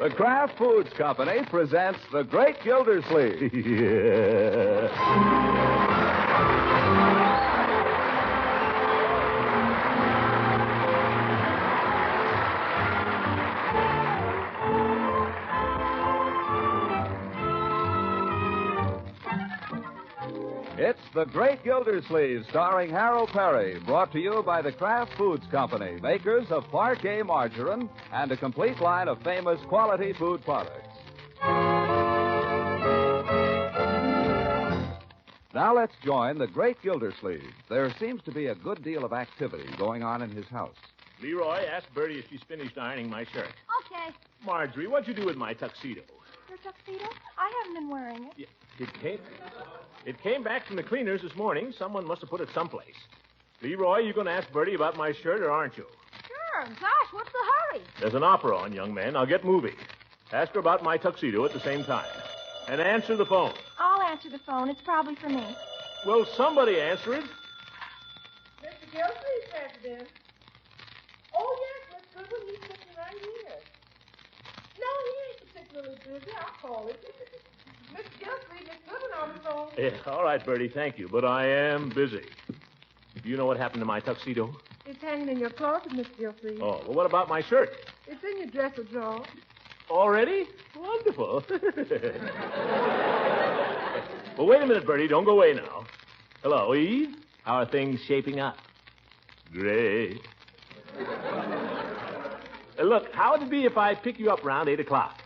The Kraft Foods Company presents The Great Gildersleeve. It's The Great Gildersleeve, starring Harold Perry, brought to you by the Kraft Foods Company, makers of Parquet margarine and a complete line of famous quality food products. Now let's join the Great Gildersleeve. There seems to be a good deal of activity going on in his house. Leroy, ask Bertie if she's finished ironing my shirt. Okay. Marjorie, what'd you do with my tuxedo? Your tuxedo? I haven't been wearing it. It came back from the cleaners this morning. Someone must have put it someplace. Leroy, you going to ask Bertie about my shirt, or aren't you? Sure. Gosh, what's the hurry? There's an opera on, young man. Now get moving. Ask her about my tuxedo at the same time. And answer the phone. I'll answer the phone. It's probably for me. Well, somebody answer it. Mr. Gildersleeve, President. Oh, yes, Miss Goodwin, he's sitting right here. No, he ain't particularly busy. I'll call him. Mr. Gildersleeve, Miss Goodwin on the phone. Yeah, all right, Bertie, thank you. But I am busy. Do you know what happened to my tuxedo? It's hanging in your closet, Mr. Gildersleeve. Oh, well, what about my shirt? It's in your dresser drawer. Already? Wonderful. Well, wait a minute, Bertie. Don't go away now. Hello, Eve. How are things shaping up? Great. Look, how would it be if I pick you up around 8 o'clock?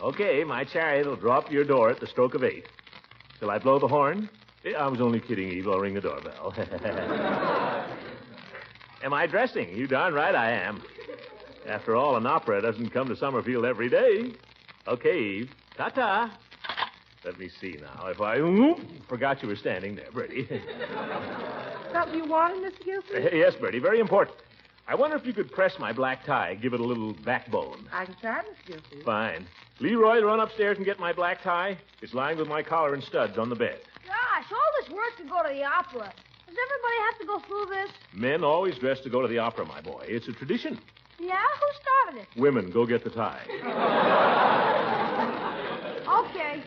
Okay, my chariot will draw up to your door at the stroke of 8. Shall I blow the horn? I was only kidding, Eve. I'll ring the doorbell. Am I dressing? You darn right I am. After all, an opera doesn't come to Summerfield every day. Okay, Eve. Ta-ta. Let me see now. If I forgot you were standing there, Bertie. Something you wanted, Mr. Gildersleeve? Yes, Bertie, very important. I wonder if you could press my black tie, give it a little backbone. I can try, Mr. Gildersleeve. Fine. Leroy, run upstairs and get my black tie. It's lying with my collar and studs on the bed. Gosh, all this work to go to the opera. Does everybody have to go through this? Men always dress to go to the opera, my boy. It's a tradition. Yeah? Who started it? Women, go get the tie. Okay.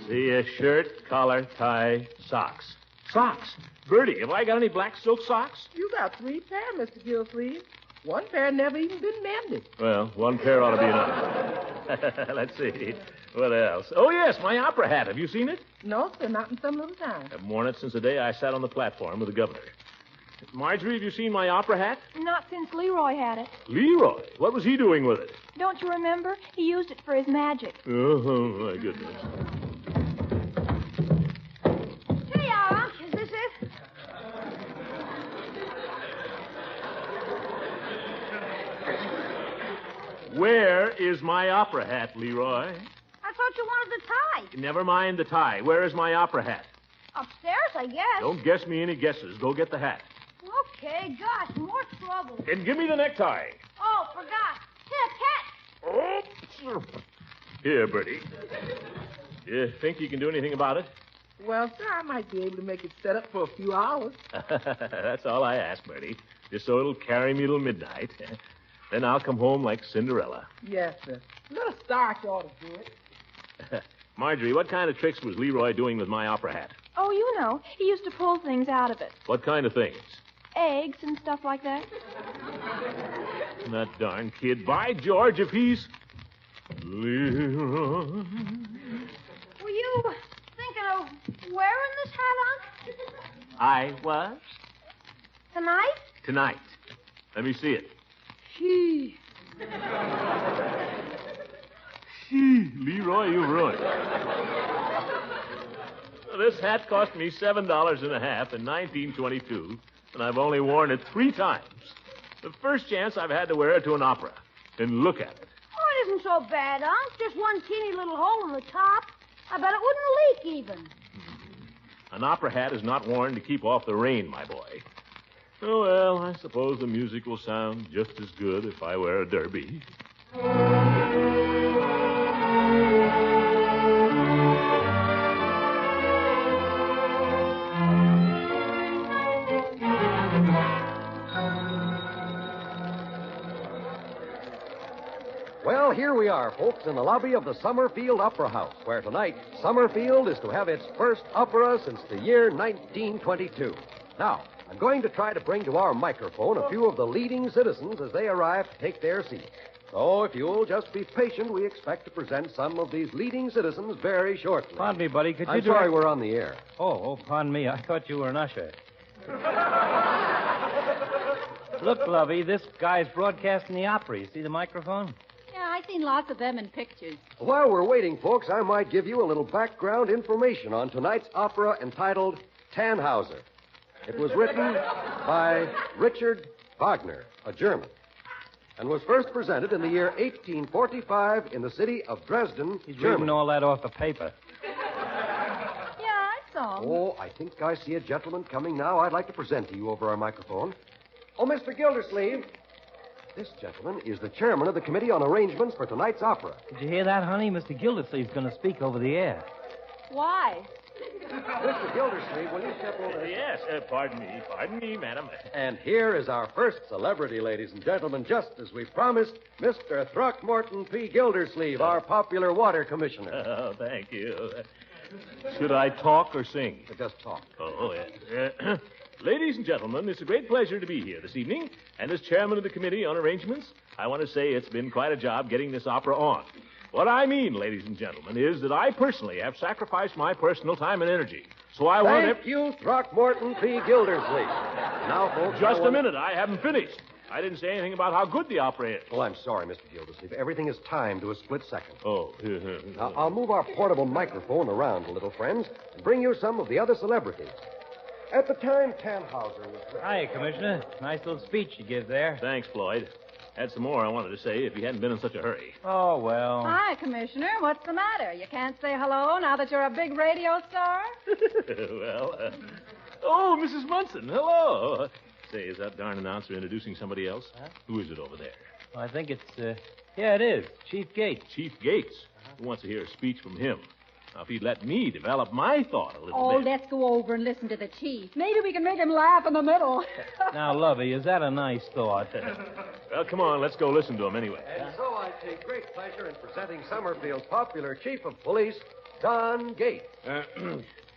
See, a shirt, collar, tie, socks. Socks. Bertie, have I got any black silk socks? You got 3 pair, Mr. Gildersleeve. One pair never even been mended. Well, one pair ought to be enough. Let's see. What else? Oh, yes, my opera hat. Have you seen it? No, sir, not in some little time. I've worn it since the day I sat on the platform with the governor. Marjorie, have you seen my opera hat? Not since Leroy had it. Leroy? What was he doing with it? Don't you remember? He used it for his magic. Oh, my goodness. Here you are, Unc. Is this it? Where is my opera hat, Leroy? I thought you wanted the tie. Never mind the tie. Where is my opera hat? Upstairs, I guess. Don't guess me any guesses. Go get the hat. Okay, gosh, more trouble. And give me the necktie. Oh, forgot. Here, catch. Oops. Here, Bertie. You think you can do anything about it? Well, sir, I might be able to make it set up for a few hours. That's all I ask, Bertie. Just so it'll carry me till midnight. Then I'll come home like Cinderella. Yes, sir. A little starch ought to do it. Marjorie, what kind of tricks was Leroy doing with my opera hat? Oh, you know, he used to pull things out of it. What kind of things? Eggs and stuff like that. That darn kid. By George, if he's... Leroy... Were you thinking of wearing this hat, Unc? I was? Tonight? Tonight. Let me see it. Gee. Leroy, you ruined it. This hat cost me $7.50 in 1922, and I've only worn it 3 times. The first chance I've had to wear it to an opera. And look at it. Oh, it isn't so bad, Unc. Just one teeny little hole in the top. I bet it wouldn't leak even. An opera hat is not worn to keep off the rain, my boy. Oh, well, I suppose the music will sound just as good if I wear a derby. Well, here we are, folks, in the lobby of the Summerfield Opera House, where tonight Summerfield is to have its first opera since the year 1922. Now, I'm going to try to bring to our microphone a few of the leading citizens as they arrive to take their seats. So, if you'll just be patient, we expect to present some of these leading citizens very shortly. Pardon me, buddy. Could you I'm sorry we're on the air. Oh, pardon me. I thought you were an usher. Look, Lovey, this guy's broadcasting the opera. You see the microphone? Yeah, I've seen lots of them in pictures. While we're waiting, folks, I might give you a little background information on tonight's opera entitled Tannhauser. It was written by Richard Wagner, a German, and was first presented in the year 1845 in the city of Dresden, He's Germany. reading all that off the paper. Yeah, I saw him. Oh, I think I see a gentleman coming now I'd like to present to you over our microphone. Oh, Mr. Gildersleeve. This gentleman is the chairman of the Committee on Arrangements for tonight's opera. Did you hear that, honey? Mr. Gildersleeve's going to speak over the air. Why? Mr. Gildersleeve, will you step over? Yes, pardon me, madam. And here is our first celebrity, ladies and gentlemen, just as we promised, Mr. Throckmorton P. Gildersleeve, our popular water commissioner. Oh, thank you. Should I talk or sing? Just talk. Oh, yes. Ladies and gentlemen, it's a great pleasure to be here this evening. And as chairman of the Committee on Arrangements, I want to say it's been quite a job getting this opera on. What I mean, ladies and gentlemen, is that I personally have sacrificed my personal time and energy. So I want Thank you, Throckmorton P. Gildersleeve. Now, folks, Just a minute. I haven't finished. I didn't say anything about how good the opera is. Oh, I'm sorry, Mr. Gildersleeve. Everything is timed to a split second. Oh. Now, I'll move our portable microphone around a little, friends, and bring you some of the other celebrities. At the time Tannhauser was... Hiya, Commissioner. Nice little speech you give there. Thanks, Floyd. Had some more I wanted to say if you hadn't been in such a hurry. Oh, well. Hi, Commissioner. What's the matter? You can't say hello now that you're a big radio star? Oh, Mrs. Munson, hello. Say, is that darn announcer introducing somebody else? Huh? Who is it over there? I think it's, yeah, it is. Chief Gates. Chief Gates. Who wants to hear a speech from him? Now, if he'd let me develop my thought a little bit. Let's go over and listen to the chief. Maybe we can make him laugh in the middle. Now, Lovey, is that a nice thought? Well, come on, let's go listen to him anyway. And so I take great pleasure in presenting Summerfield's popular chief of police, Don Gates.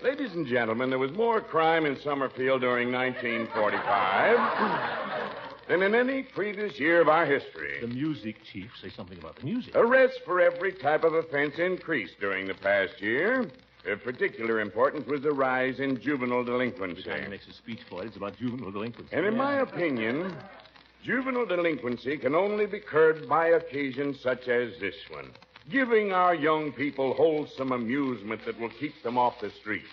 Ladies and gentlemen, there was more crime in Summerfield during 1945 than in any previous year of our history. The music, Chief. Say something about the music. Arrests for every type of offense increased during the past year. Of particular importance was the rise in juvenile delinquency. Every time he makes a speech, Floyd, it's about juvenile delinquency. And in my opinion, juvenile delinquency can only be curbed by occasions such as this one. Giving our young people wholesome amusement that will keep them off the streets.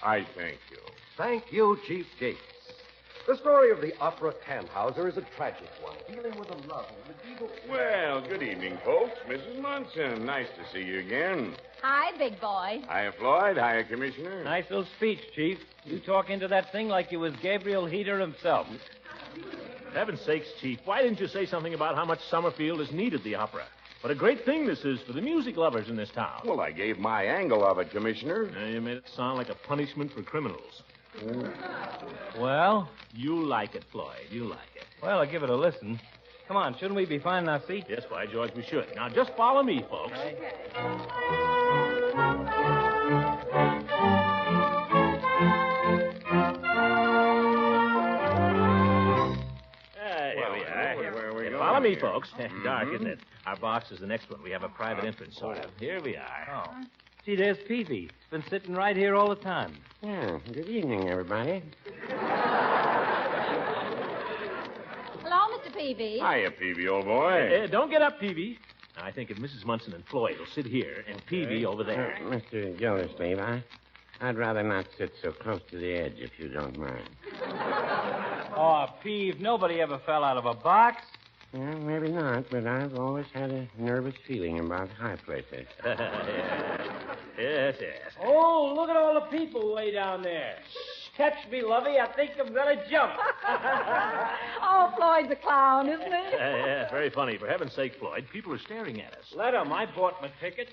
I thank you. Thank you, Chief Gates. The story of the opera Tannhauser is a tragic one, dealing with a love and medieval... Well, good evening, folks. Mrs. Munson, nice to see you again. Hi, big boy. Hiya, Floyd. Hiya, Commissioner. Nice little speech, Chief. You talk into that thing like you was Gabriel Heater himself. Heaven's sakes, Chief, why didn't you say something about how much Summerfield has needed the opera? What a great thing this is for the music lovers in this town. Well, I gave my angle of it, Commissioner. You made it sound like a punishment for criminals. Well? You like it, Floyd. You like it. Well, I'll give it a listen. Come on, shouldn't we be finding our seats? Yes, by George, we should. Now, just follow me, folks. Here we are. Where are we going Follow me, here? folks. Dark, isn't it? Our box is the next one. We have a private entrance, sort of. Here we are. Oh. See, there's Peavy. Been sitting right here all the time. Yeah, good evening, everybody. Hello, Mr. Peavy. Hiya, Peavy, old boy. Don't get up, Peavy. Now, I think if Mrs. Munson and Floyd will sit here and Peavy over there. Mr. Gildersleeve, I'd rather not sit so close to the edge, if you don't mind. Oh, Peave, nobody ever fell out of a box. Well, maybe not, but I've always had a nervous feeling about high places. Yes. Oh, look at all the people way down there. Catch me, Lovey. I think I'm going to jump. Oh, Floyd's a clown, isn't he? Yeah, very funny. For heaven's sake, Floyd, people are staring at us. Let 'em. I bought my ticket.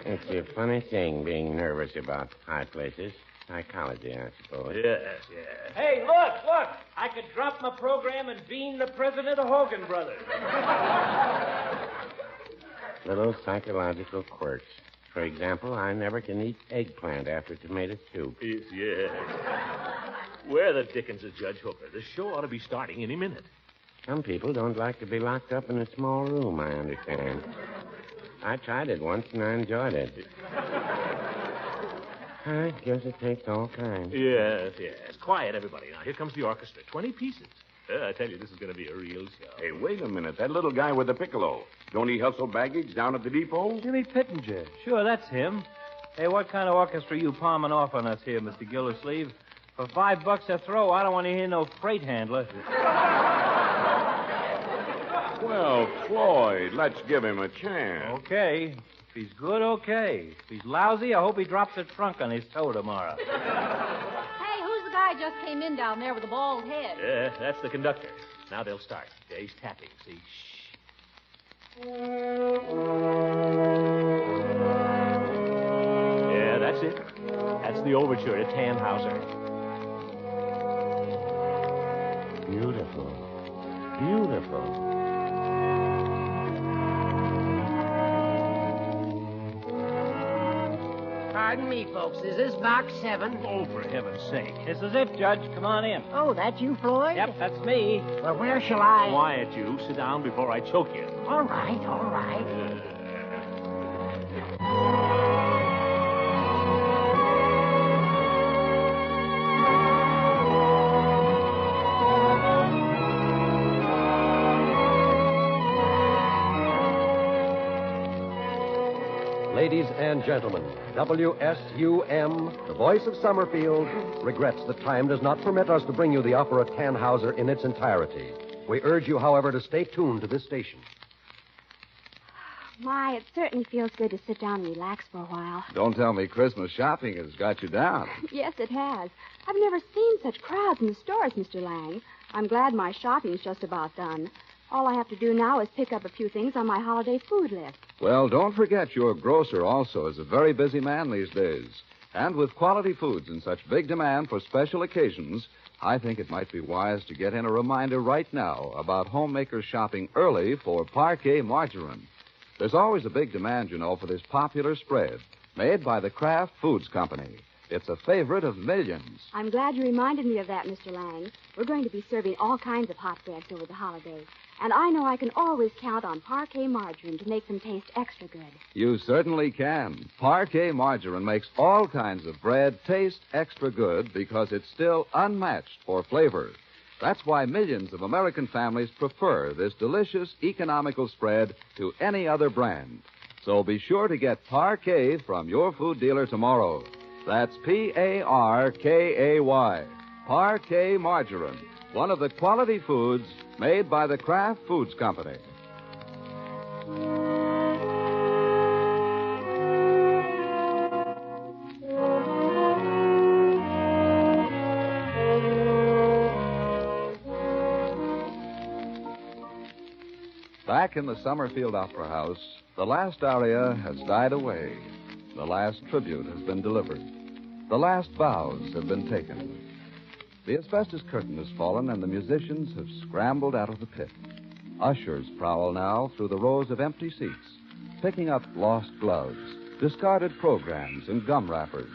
It's a funny thing being nervous about high places. psychology, I suppose. Yes, yes. Hey, look. I could drop my program and bean the president of Hogan Brothers. Little psychological quirks. For example, I never can eat eggplant after tomato soup. Yes. Where the dickens is Judge Hooker? The show ought to be starting any minute. Some people don't like to be locked up in a small room, I understand. I tried it once and I enjoyed it. I guess it takes all kinds. Yes. Quiet, everybody. Now, here comes the orchestra. 20 pieces. I tell you, this is going to be a real show. Hey, wait a minute. That little guy with the piccolo. Don't he hustle baggage down at the depot? Jimmy Pittenger. Sure, that's him. Hey, what kind of orchestra you palming off on us here, Mr. Gildersleeve? For $5 a throw, I don't want to hear no freight handler. Well, Floyd, let's give him a chance. Okay. If he's good, okay. If he's lousy, I hope he drops a trunk on his toe tomorrow. Hey, who's the guy just came in down there with the bald head? Yeah, that's the conductor. Now they'll start. He's tapping. See? Shh. Yeah, that's it. That's the overture to Tannhauser. Beautiful. Beautiful. Pardon me, folks. Is this box 7? Oh, for heaven's sake. This is it, Judge. Come on in. Oh, that you, Floyd? Yep, that's me. Well, where shall I... Quiet, you. Sit down before I choke you. All right. Ladies and gentlemen, WSUM, the voice of Summerfield, regrets that time does not permit us to bring you the opera Tannhauser in its entirety. We urge you, however, to stay tuned to this station. My, it certainly feels good to sit down and relax for a while. Don't tell me Christmas shopping has got you down. Yes, it has. I've never seen such crowds in the stores, Mr. Lang. I'm glad my shopping's just about done. All I have to do now is pick up a few things on my holiday food list. Well, don't forget your grocer also is a very busy man these days. And with quality foods in such big demand for special occasions, I think it might be wise to get in a reminder right now about homemakers shopping early for Parquet margarine. There's always a big demand, you know, for this popular spread made by the Kraft Foods Company. It's a favorite of millions. I'm glad you reminded me of that, Mr. Lang. We're going to be serving all kinds of hot breads over the holidays. And I know I can always count on Parquet margarine to make them taste extra good. You certainly can. Parquet margarine makes all kinds of bread taste extra good because it's still unmatched for flavor. That's why millions of American families prefer this delicious, economical spread to any other brand. So be sure to get Parquet from your food dealer tomorrow. That's Parkay. Parquet margarine, one of the quality foods made by the Kraft Foods Company. Back in the Summerfield Opera House, the last aria has died away. The last tribute has been delivered. The last bows have been taken. The asbestos curtain has fallen, and the musicians have scrambled out of the pit. Ushers prowl now through the rows of empty seats, picking up lost gloves, discarded programs, and gum wrappers.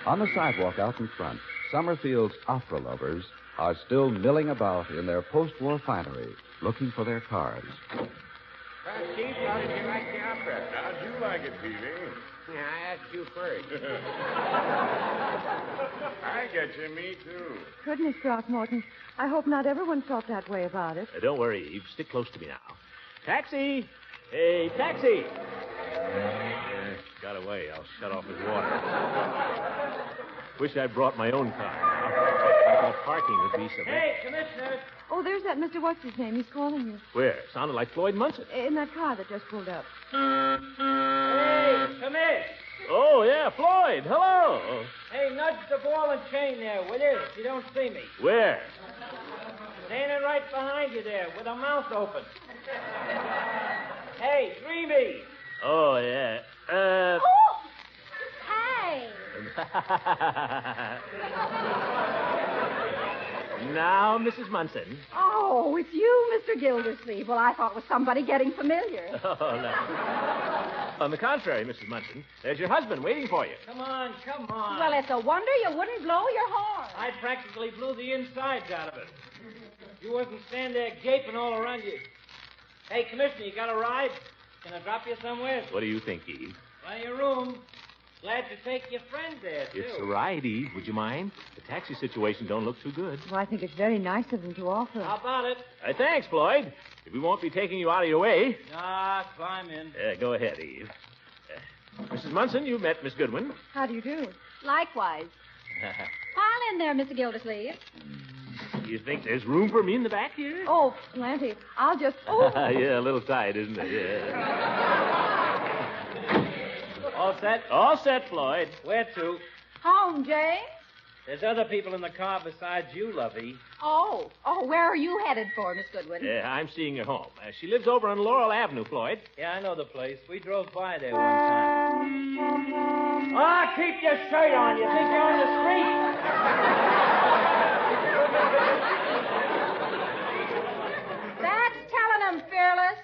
On the sidewalk out in front, Summerfield's opera lovers are still milling about in their post-war finery, looking for their cars. Chief, how did you like the opera? How'd you like it, Peavy? Yeah, I asked you first. I get you, me too. Goodness, Throckmorton. I hope not everyone felt that way about it. Don't worry, Eve. Stick close to me now. Taxi! Hey, taxi! Got away. I'll shut off his water. Wish I'd brought my own car. I thought parking would be so bad. Hey, Commissioner! Oh, there's that Mr. What's-his-name. He's calling you. Where? Sounded like Floyd Munson. In that car that just pulled up. Hey, Commish! Oh, yeah, Floyd. Hello. Hey, nudge the ball and chain there, will you? If you don't see me. Where? Standing right behind you there with a mouth open. Hey, Dreamy! Oh, yeah. Oh! Hey! Now, Mrs. Munson. Oh, it's you, Mr. Gildersleeve. Well, I thought it was somebody getting familiar. Oh, no. On the contrary, Mrs. Munson, there's your husband waiting for you. Come on, come on. Well, it's a wonder you wouldn't blow your horn. I practically blew the insides out of it. You wasn't standing there gaping all around you. Hey, Commissioner, you got a ride? Can I drop you somewhere? What do you think, Eve? Plenty of room. Glad to take your friend there, too. It's a ride, Eve. Would you mind? The taxi situation don't look too good. Well, I think it's very nice of him to offer. How about it? Thanks, Floyd. If we won't be taking you out of your way. Ah, climb in. Go ahead, Eve. Mrs. Munson, you met Miss Goodwin. How do you do? Likewise. Pile in there, Mr. Gildersleeve. You think there's room for me in the back here? Oh, plenty. I'll just... Oh. Yeah, a little tight, isn't it? Yeah. All set? All set, Floyd. Where to? Home, Jay. There's other people in the car besides you, Lovey. Oh, where are you headed for, Miss Goodwin? I'm seeing her home. She lives over on Laurel Avenue, Floyd. Yeah, I know the place. We drove by there one time. Ah, keep your shirt on. You think you're on the street? That's telling them, Fearless.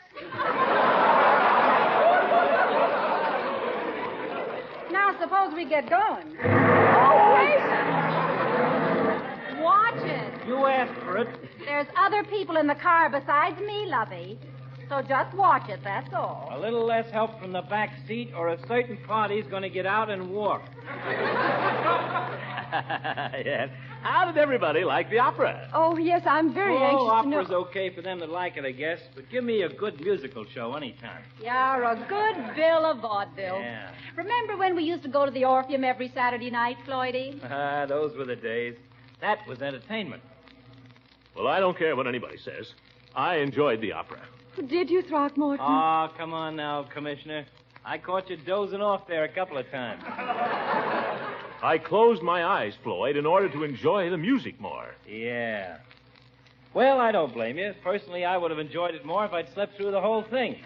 Now, suppose we get going. Oh, wait. Watch it. You asked for it. There's other people in the car besides me, Lovey. So just watch it, that's all. A little less help from the back seat, or a certain party's going to get out and walk. Yes. How did everybody like the opera? Oh, yes, I'm very anxious to know... opera's okay for them that like it, I guess. But give me a good musical show anytime. You're a good bill of vaudeville. Yeah. Remember when we used to go to the Orpheum every Saturday night, Floydie? Those were the days. That was entertainment. Well, I don't care what anybody says. I enjoyed the opera. Did you, Throckmorton? Oh, come on now, Commissioner. I caught you dozing off there a couple of times. I closed my eyes, Floyd, in order to enjoy the music more. Yeah. Well, I don't blame you. Personally, I would have enjoyed it more if I'd slept through the whole thing.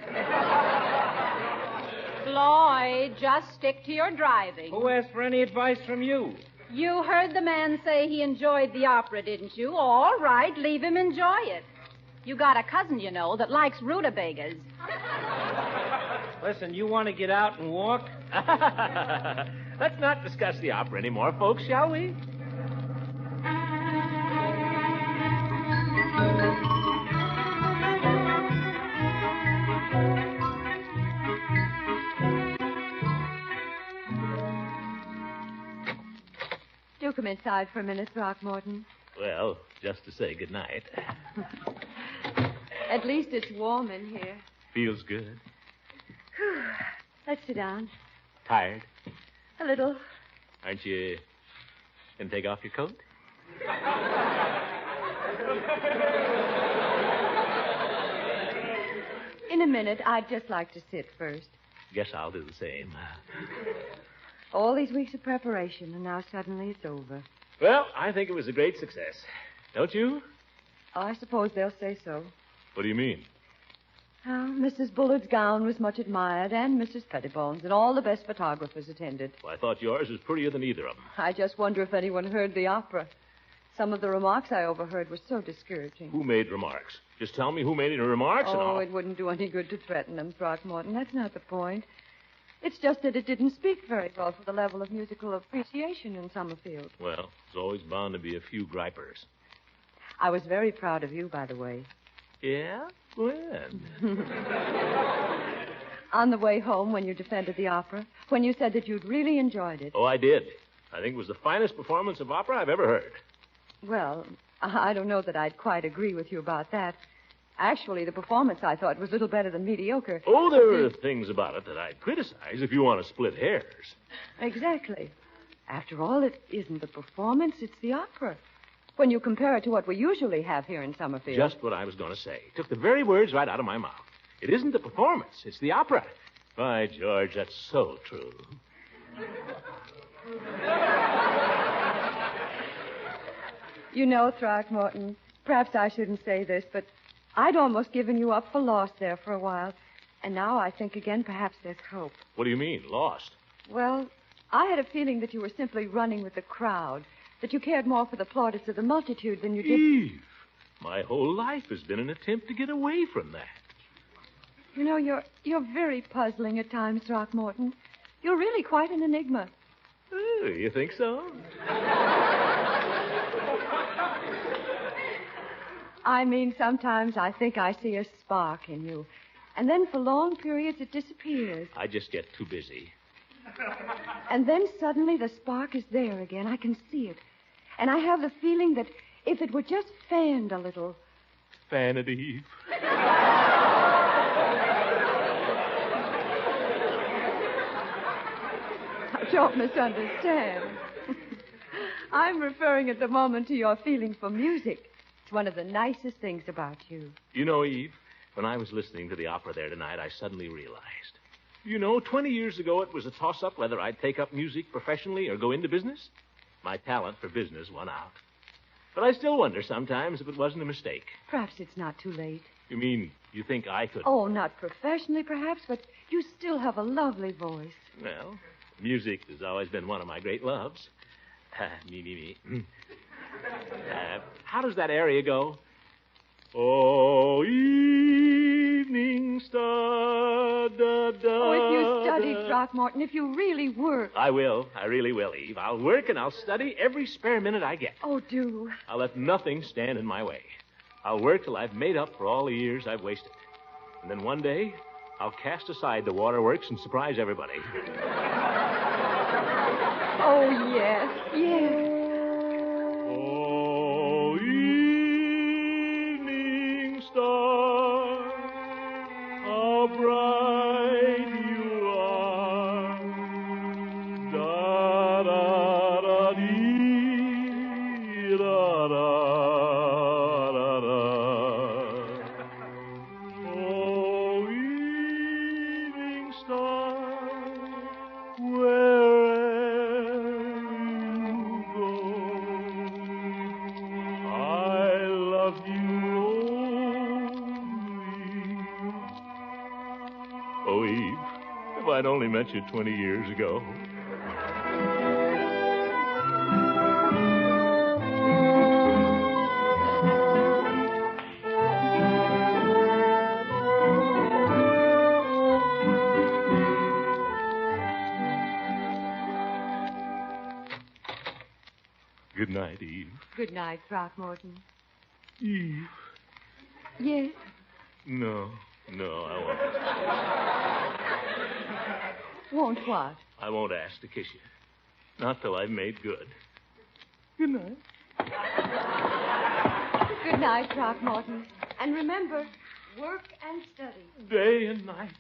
Floyd, just stick to your driving. Who asked for any advice from you? You heard the man say he enjoyed the opera, didn't you? All right, leave him enjoy it. You got a cousin, you know, that likes rutabagas. Listen, you want to get out and walk? Let's not discuss the opera anymore, folks, shall we? Do come inside for a minute, Throckmorton. Well, just to say goodnight. At least it's warm in here. Feels good. Let's sit down. Tired? A little. Aren't you going to take off your coat? In a minute, I'd just like to sit first. Guess I'll do the same. All these weeks of preparation, and now suddenly it's over. Well, I think it was a great success. Don't you? Oh, I suppose they'll say so. What do you mean? Oh, Mrs. Bullard's gown was much admired, and Mrs. Pettibone's, and all the best photographers attended. Well, I thought yours was prettier than either of them. I just wonder if anyone heard the opera. Some of the remarks I overheard were so discouraging. Who made remarks? Just tell me who made any remarks and Oh, I'll... it wouldn't do any good to threaten them, Throckmorton. That's not the point. It's just that it didn't speak very well for the level of musical appreciation in Summerfield. Well, there's always bound to be a few gripers. I was very proud of you, by the way. Yeah? When? On the way home, when you defended the opera, when you said that you'd really enjoyed it. Oh, I did. I think it was the finest performance of opera I've ever heard. Well, I don't know that I'd quite agree with you about that. Actually, the performance, I thought, was little better than mediocre. Oh, there are things about it that I'd criticize if you want to split hairs. Exactly. After all, it isn't the performance, it's the opera. When you compare it to what we usually have here in Summerfield. Just what I was going to say. Took the very words right out of my mouth. It isn't the performance, it's the opera. By George, that's so true. You know, Throckmorton, perhaps I shouldn't say this, but I'd almost given you up for lost there for a while. And now I think again perhaps there's hope. What do you mean, lost? Well, I had a feeling that you were simply running with the crowd, that you cared more for the plaudits of the multitude than you did... Eve, my whole life has been an attempt to get away from that. You know, you're very puzzling at times, Throckmorton. You're really quite an enigma. Oh, you think so? I mean, sometimes I think I see a spark in you. And then for long periods it disappears. I just get too busy. And then suddenly the spark is there again. I can see it. And I have the feeling that if it were just fanned a little... Fan it, Eve. Don't misunderstand. I'm referring at the moment to your feeling for music. It's one of the nicest things about you. You know, Eve, when I was listening to the opera there tonight, I suddenly realized. You know, 20 years ago it was a toss-up whether I'd take up music professionally or go into business. My talent for business won out. But I still wonder sometimes if it wasn't a mistake. Perhaps it's not too late. You mean you think I could... Oh, not professionally, perhaps, but you still have a lovely voice. Well, music has always been one of my great loves. Me. How does that aria go? Oh, evening star, da, da. Oh, if you studied, Throckmorton, if you really worked. I will. I really will, Eve. I'll work and I'll study every spare minute I get. Oh, do. I'll let nothing stand in my way. I'll work till I've made up for all the years I've wasted. And then one day, I'll cast aside the waterworks and surprise everybody. Oh, yes, yes. Oh, evening star, how bright you are. Da da da dee da da da da. Oh, evening star, wherever you go, I love you only. Oh, Eve, if I'd only met you 20 years ago. Good night, Eve. Good night, Throckmorton. Eve. Yes? No, I won't. Won't what? I won't ask to kiss you. Not till I've made good. Good night. Good night, Throckmorton. And remember, work and study. Day and night.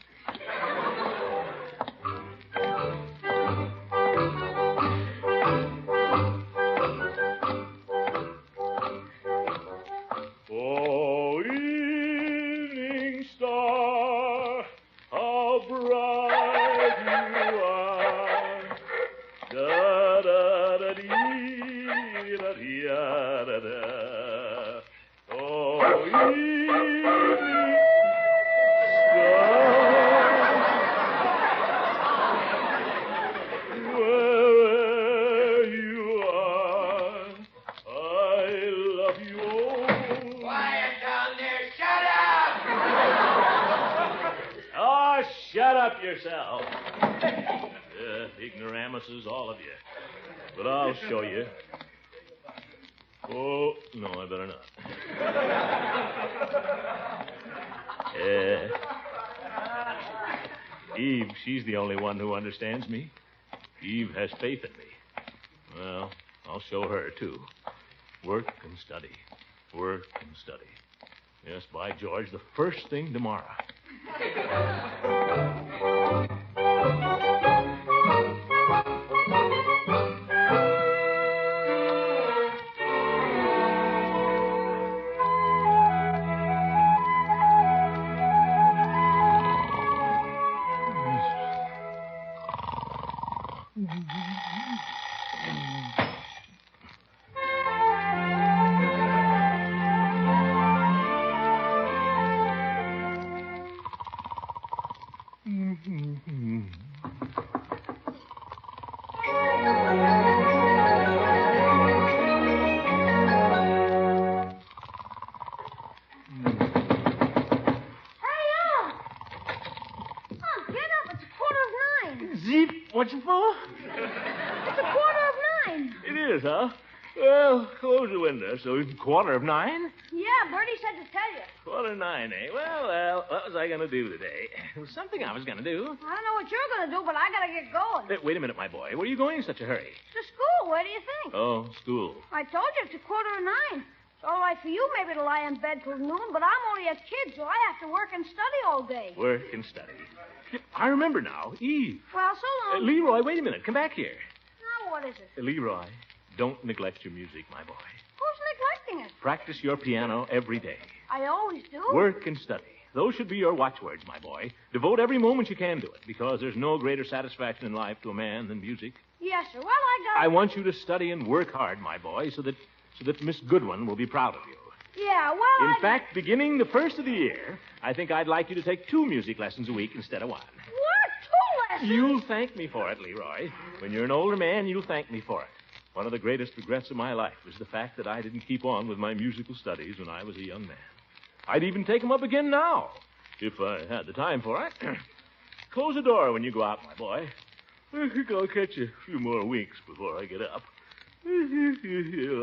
Oh, evening star, how bright you are. Da da da dee da dee da da. Oh, evening star, wherever you are, I love you. Quiet down there. Shut up! Oh, shut up yourself. Ignoramuses, all of you. But I'll show you. Oh, no, I better not. Eve, she's the only one who understands me. Eve has faith in me. Well, I'll show her, too. Work and study. Work and study. Yes, by George, the first thing tomorrow. What's it for? It's 9:15. It is, huh? Well, close the window, so it's 9:15? Yeah, Bertie said to tell you. 9:15, eh? Well, what was I going to do today? There was something I was going to do. I don't know what you're going to do, but I got to get going. Wait a minute, my boy. Where are you going in such a hurry? To school. Where do you think? Oh, school. I told you it's 9:15. It's all right for you maybe to lie in bed till noon, but I'm only a kid, so I have to work and study all day. Work and study. I remember now. Eve. Well, so long. Leroy, wait a minute. Come back here. Now what is it? Leroy, don't neglect your music, my boy. Who's neglecting it? Practice your piano every day. I always do. Work and study. Those should be your watchwords, my boy. Devote every moment you can to it, because there's no greater satisfaction in life to a man than music. Yes, sir. Well, I want you to study and work hard, my boy, so that Miss Goodwin will be proud of you. Yeah, well, In fact, beginning the first of the year, I think I'd like you to take 2 music lessons a week instead of 1. What? 2 lessons? You'll thank me for it, Leroy. When you're an older man, you'll thank me for it. One of the greatest regrets of my life was the fact that I didn't keep on with my musical studies when I was a young man. I'd even take them up again now, if I had the time for it. Close the door when you go out, my boy. I think I'll catch a few more weeks before I get up.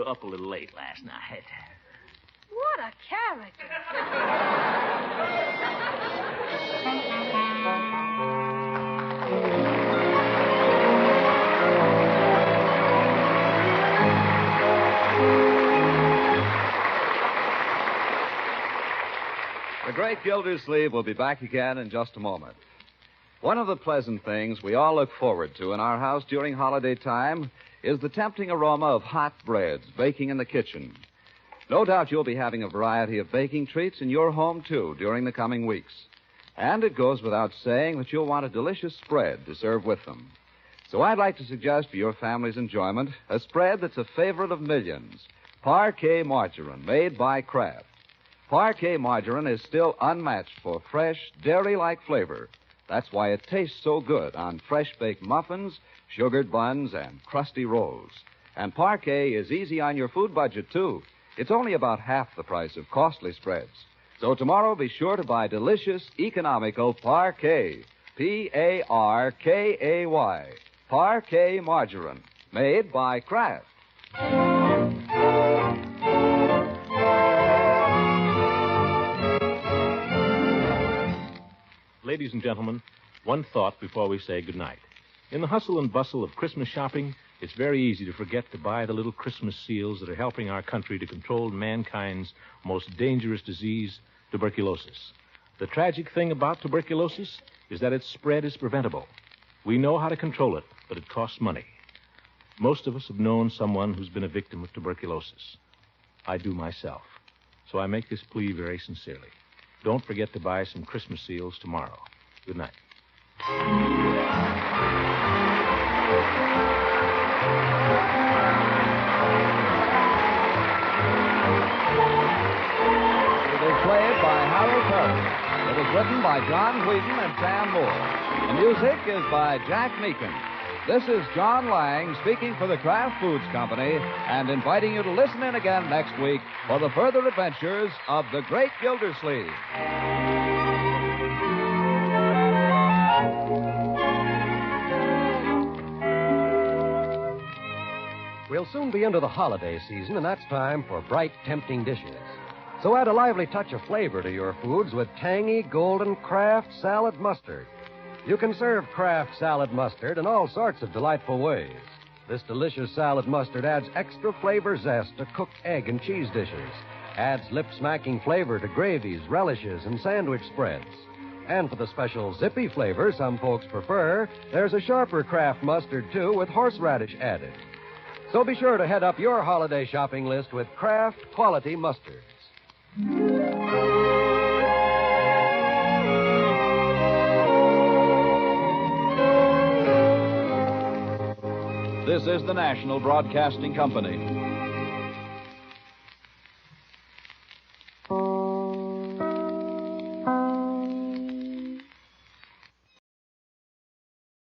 Up a little late last night. What a character. The great Gildersleeve will be back again in just a moment. One of the pleasant things we all look forward to in our house during holiday time is the tempting aroma of hot breads baking in the kitchen. No doubt you'll be having a variety of baking treats in your home, too, during the coming weeks. And it goes without saying that you'll want a delicious spread to serve with them. So I'd like to suggest for your family's enjoyment a spread that's a favorite of millions, Parquet Margarine, made by Kraft. Parquet Margarine is still unmatched for fresh, dairy-like flavor. That's why it tastes so good on fresh-baked muffins, sugared buns, and crusty rolls. And Parquet is easy on your food budget, too. It's only about half the price of costly spreads. So tomorrow, be sure to buy delicious, economical Parquet. Parkay. Parquet Margarine, made by Kraft. Ladies and gentlemen, one thought before we say goodnight. In the hustle and bustle of Christmas shopping, it's very easy to forget to buy the little Christmas seals that are helping our country to control mankind's most dangerous disease, tuberculosis. The tragic thing about tuberculosis is that its spread is preventable. We know how to control it, but it costs money. Most of us have known someone who's been a victim of tuberculosis. I do myself. So I make this plea very sincerely. Don't forget to buy some Christmas seals tomorrow. Good night. It was played by Harold Perry. It was written by John Whedon and Sam Moore. The music is by Jack Meakin. This is John Lang speaking for the Kraft Foods Company and inviting you to listen in again next week for the further adventures of the great Gildersleeve. We'll soon be into the holiday season, and that's time for bright, tempting dishes. So add a lively touch of flavor to your foods with tangy, golden Kraft salad mustard. You can serve Kraft salad mustard in all sorts of delightful ways. This delicious salad mustard adds extra flavor zest to cooked egg and cheese dishes, adds lip-smacking flavor to gravies, relishes, and sandwich spreads. And for the special zippy flavor some folks prefer, there's a sharper Kraft mustard, too, with horseradish added. So be sure to head up your holiday shopping list with Kraft quality mustards. This is the National Broadcasting Company.